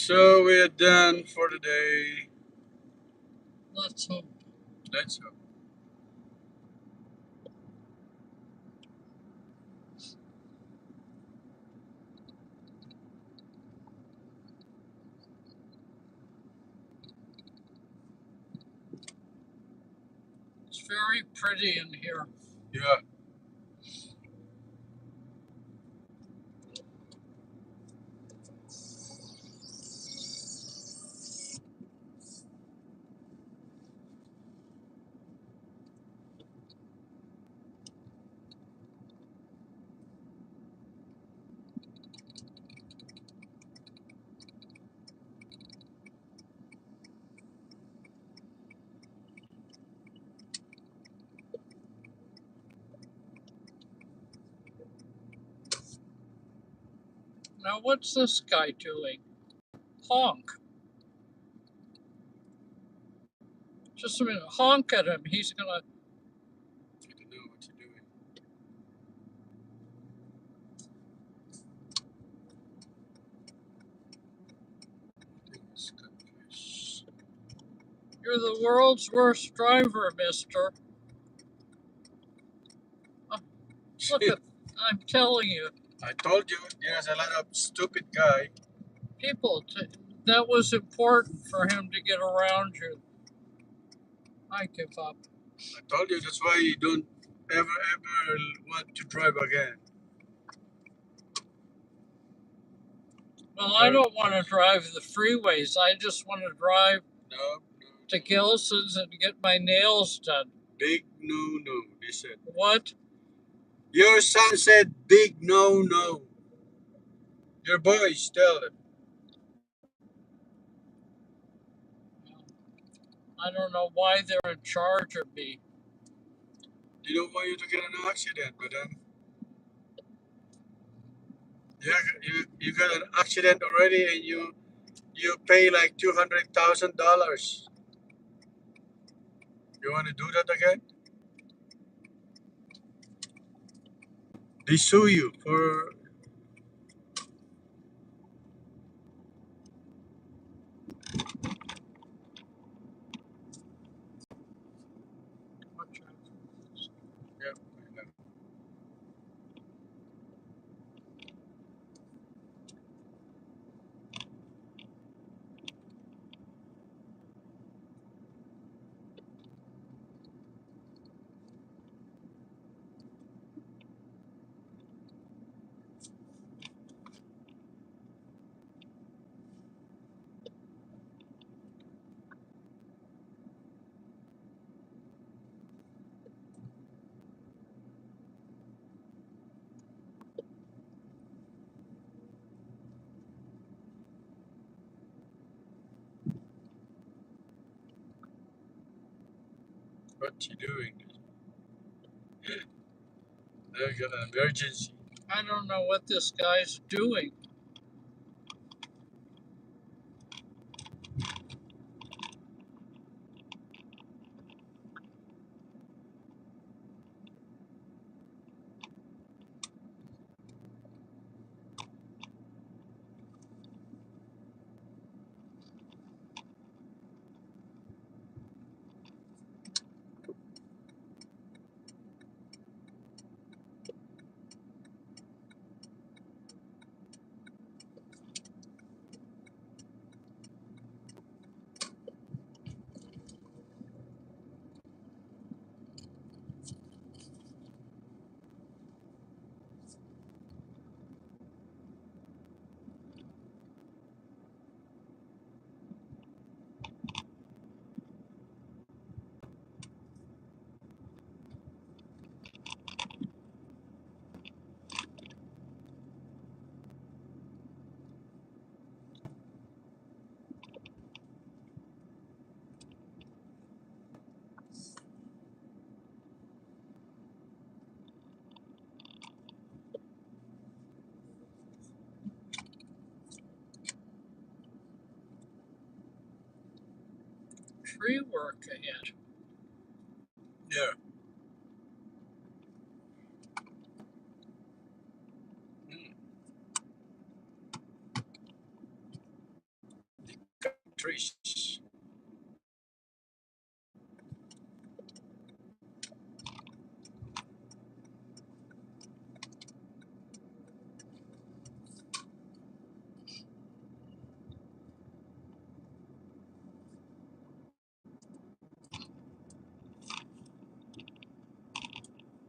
So we're done for the day. Let's hope. Let's hope. It's very pretty in here. Yeah. Now, what's this guy doing? Honk. Just a minute. Honk at him. He's gonna. I don't know what you're doing. It's confused. You're the world's worst driver, mister. Look at. I'm telling you. I told you there's a lot of stupid guy. People, that was important for him to get around you. I give up. I told you that's why you don't ever want to drive again. Well, I don't want to drive the freeways. I just want to drive No. to Gilson's and get my nails done. Big no, they said. What? Your son said big no. Your boys tell him. I don't know why they're in charge of me. They don't want you to get in an accident, madam. Yeah, you got an accident already and you pay like $200,000. You want to do that again? They sue you for. Yeah, I know. What you doing? They got an emergency. I don't know what this guy's doing. Tree work ahead. Yeah. trees.